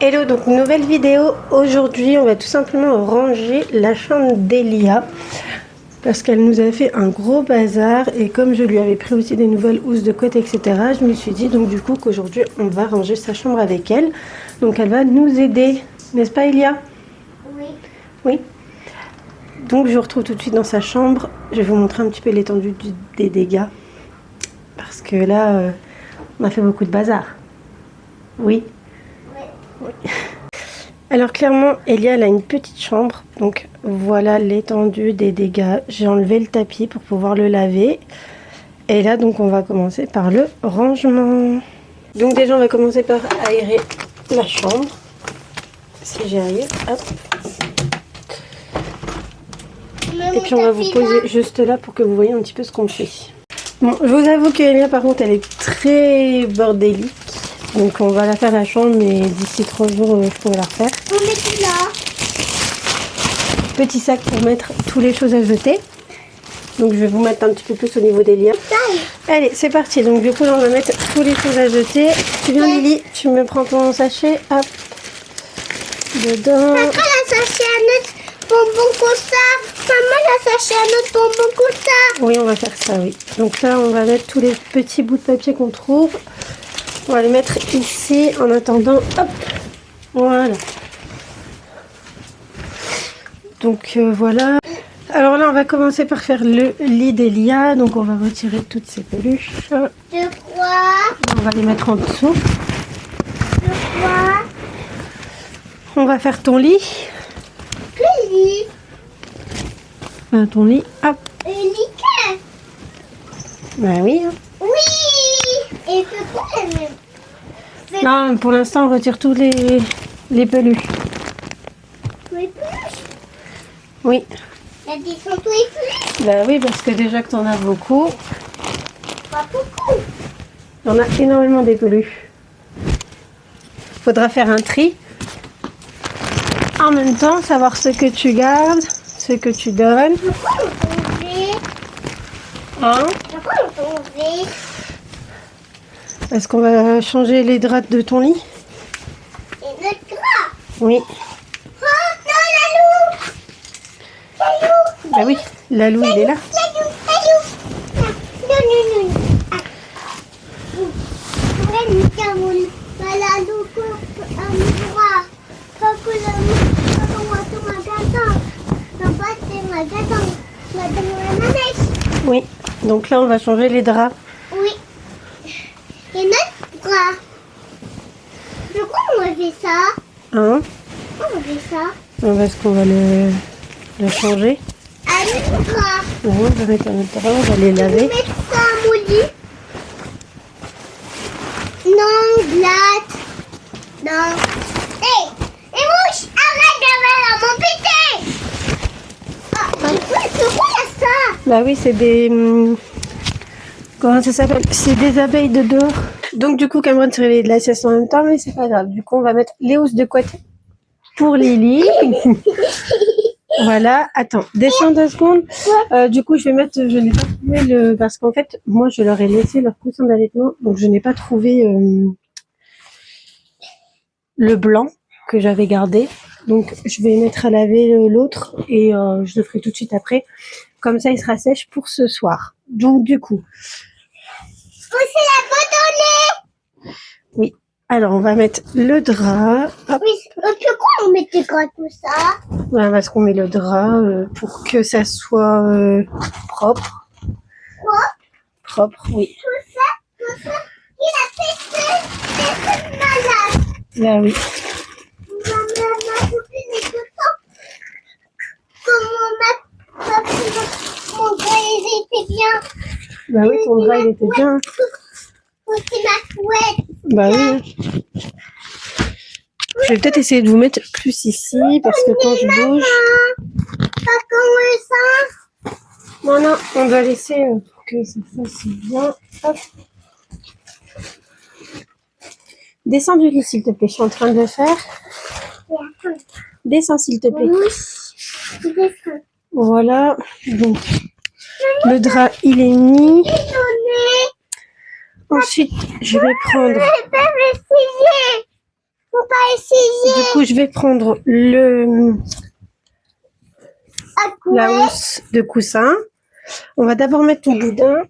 Hello, donc nouvelle vidéo. Aujourd'hui, on va tout simplement ranger la chambre d'Elia parce qu'elle nous a fait un gros bazar et comme je lui avais pris aussi des nouvelles housses de couette, etc., je me suis dit donc du coup qu'aujourd'hui on va ranger sa chambre avec elle. Donc elle va nous aider, n'est-ce pas Elia? Oui. Oui. Donc je vous retrouve tout de suite dans sa chambre. Je vais vous montrer un petit peu l'étendue des dégâts parce que là, on a fait beaucoup de bazar. Oui. Oui. Alors clairement, Elia elle a une petite chambre, donc voilà l'étendue des dégâts. J'ai enlevé le tapis pour pouvoir le laver. Et là donc on va commencer par le rangement. Donc déjà on va commencer par aérer la chambre. Si j'y arrive, hop. Et puis on va vous poser juste là pour que vous voyez un petit peu ce qu'on fait. Bon, je vous avoue que Elia par contre elle est très bordélique. Donc on va la faire la chambre, mais d'ici 3 jours je pourrai la refaire. On met tout là. Petit sac pour mettre toutes les choses à jeter. Donc je vais vous mettre un petit peu plus au niveau des liens. Allez, c'est parti. Donc du coup là on va mettre toutes les choses à jeter. Tu viens Lily, tu me prends ton sachet, hop, dedans. Maman la sachet à notre bonbon comme ça. Maman la sachet à notre bonbon comme ça. Oui, on va faire ça, oui. Donc là on va mettre tous les petits bouts de papier qu'on trouve. On va les mettre ici en attendant. Hop, voilà. Donc voilà. Alors là, on va commencer par faire le lit d'Elia. Donc on va retirer toutes ces peluches. Je crois. On va les mettre en dessous. Je crois. On va faire ton lit. Que lit. Enfin, ton lit, hop. Nickel. Bah oui. Hein. Oui. Et c'est quoi même? Non, pour l'instant, on retire tous les peluches. Les peluches. Oui. La descente tous les peluches. Bah oui, parce que déjà que t'en as beaucoup. Pas beaucoup. On a énormément des peluches. Faudra faire un tri. En même temps, savoir ce que tu gardes, ce que tu donnes. Pourquoi on tombait? Hein? Pourquoi on tombait? Est-ce qu'on va changer les draps de ton lit? Et notre drap. Oui. Oh non, la loup. Bah oui, Lalou, il est là. Oui. Donc là, on va changer les draps. Oui. Et notre bras. Pourquoi on fait ça? Hein? Pourquoi on fait ça? Parce qu'on va le changer. À notre bras. Oui, on va mettre un autre drap, on va les On va laver. mettre ça à mon lit. Non, glace. Non. Hé, et mouche, arrête d'avoir mon pété. Ah, pourquoi il y a ça? Bah oui, c'est des... comment ça s'appelle? C'est des abeilles de dehors. Donc du coup, Cameron se réveille de la sieste en même temps, mais c'est pas grave. Du coup, on va mettre les housses de couette pour Lily. Voilà. Attends, descends 2 secondes. Du coup, je vais mettre... Je n'ai pas trouvé le... Parce qu'en fait, moi, je leur ai laissé leur coussin d'allaitement. Donc, je n'ai pas trouvé le blanc que j'avais gardé. Donc, je vais mettre à laver l'autre et je le ferai tout de suite après. Comme ça, il sera sèche pour ce soir. Donc, du coup... Poussez la bâtonnée. Oui. Alors, on va mettre le drap. Hop. Oui, pourquoi on met des gras tout ça? Voilà, parce qu'on met le drap pour que ça soit propre. Quoi? Propre, oui. Tout ça, il a fait malade. Là, oui. Ma copine est tout le temps. Comment mon gars, il était bien. Bah oui, ton drap, il était bien. Aussi ma couette. Bah oui. Je vais peut-être essayer de vous mettre plus ici, parce que quand je bouge... Pas comme ça. Non, non, on va laisser pour que ça fasse bien. Hop. Descends du lit, s'il te plaît. Je suis en train de le faire. Descends, s'il te plaît. Oui, descends. Voilà. Donc, le drap, il est mis. Ensuite, je vais prendre Faut pas essayer. Du coup, je vais prendre la housse de coussin. On va d'abord mettre ton boudin.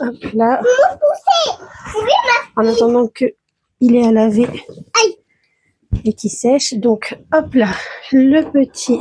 Hop là. En attendant qu'il est à laver et qu'il sèche. Donc, hop là, le petit.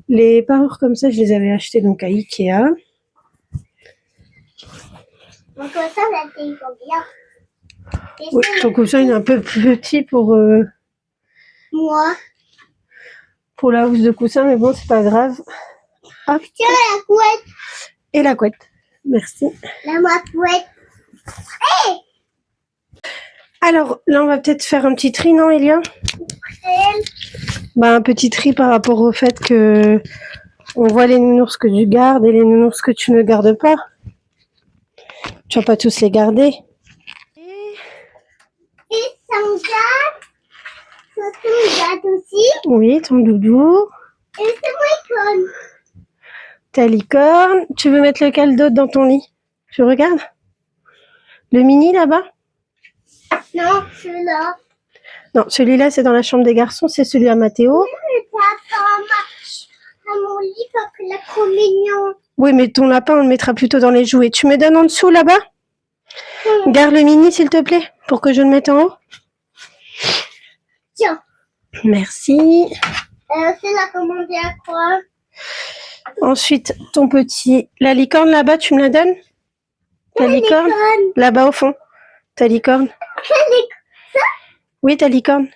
Les parures comme ça, je les avais achetées donc à Ikea. Donc ça, ça t'est bien. Oui, ton coussin il est un peu plus petit pour Moi. Pour la housse de coussin, mais bon, c'est pas grave. Hop. Tiens, la couette. Et la couette. Merci. Ma couette. Hey! Alors, là, on va peut-être faire un petit tri, non, Elia? Bah, un petit tri par rapport au fait que on voit les nounours que tu gardes et les nounours que tu ne gardes pas. Tu vas pas tous les garder. Et son gâte. Surtout gâte aussi. Oui, ton doudou. Et c'est moi icône. Ta licorne. Tu veux mettre lequel d'autre dans ton lit? Je regarde. Le mini là-bas? Non, celui-là. Non, celui-là, c'est dans la chambre des garçons. C'est celui à Mathéo. Mais à mon lit parce que la trop mignon. Oui, mais ton lapin, on le mettra plutôt dans les jouets. Tu me donnes en dessous là-bas? Garde le mini, s'il te plaît, pour que je le mette en haut. Tiens. Merci. C'est la commandée à quoi? Ensuite, ton petit. La licorne là-bas, tu me la donnes? Ta licorne? Là-bas au fond. Ta licorne? Ça? Oui, ta licorne.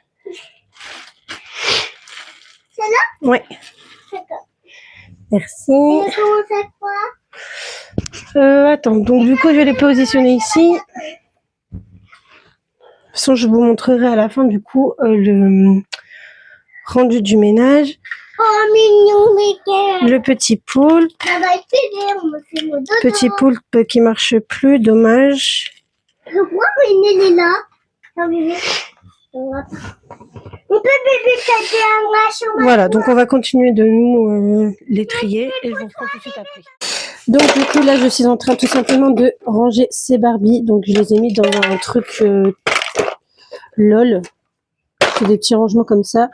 Celle-là? Oui. D'accord. Merci. Et comment ça quoi? Attends, donc du coup, je vais les positionner ici. De toute façon, je vous montrerai à la fin, du coup, le rendu du ménage. Oh, mignon, Mickey. Le petit poulpe. Ça va être fini, on me fait mon dodo. Petit poulpe qui marche plus, dommage. Pourquoi il est là? Non, bébé. On peut bébé t'aider à marcher. Voilà, donc on va continuer de nous les trier et je vous reprends tout de suite après. Donc du coup là je suis en train tout simplement de ranger ces Barbies. Donc je les ai mis dans un truc LOL. C'est des petits rangements comme ça.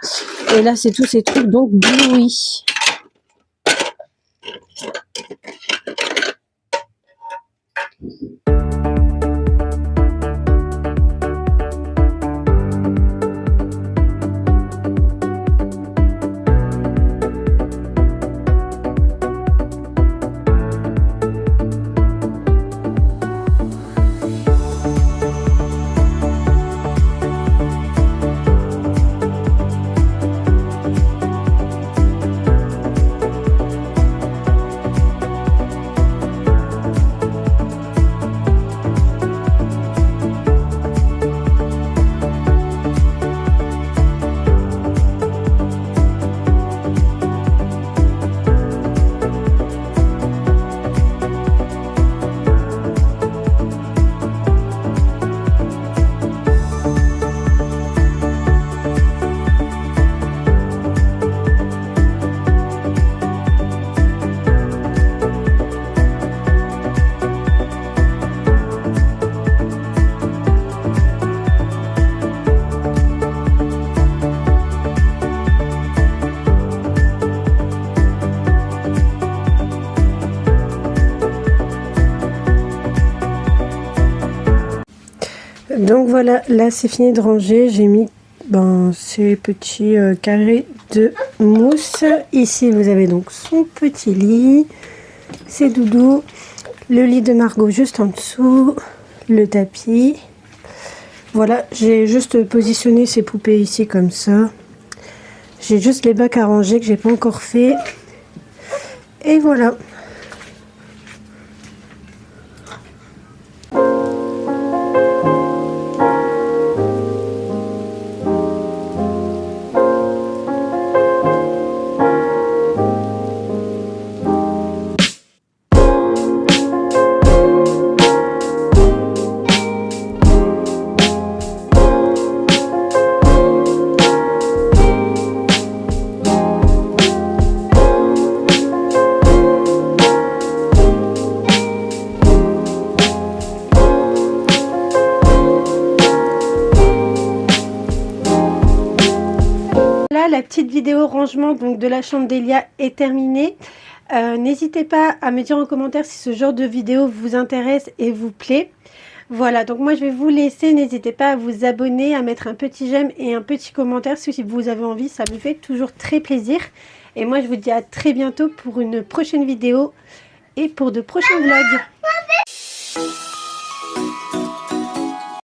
Et là c'est tous ces trucs donc Bluey. Donc voilà, là c'est fini de ranger. J'ai mis ces petits carrés de mousse. Ici vous avez donc son petit lit, ses doudous, le lit de Margot juste en dessous, le tapis. Voilà, j'ai juste positionné ces poupées ici comme ça. J'ai juste les bacs à ranger que j'ai pas encore fait. Et voilà. voilà, la petite vidéo rangement donc de la chambre d'Elia est terminée. N'hésitez pas à me dire en commentaire si ce genre de vidéo vous intéresse et vous plaît. Voilà, donc moi je vais vous laisser. N'hésitez pas à vous abonner, à mettre un petit j'aime et un petit commentaire si vous avez envie. Ça me fait toujours très plaisir. Et moi je vous dis à très bientôt pour une prochaine vidéo et pour de prochains vlogs.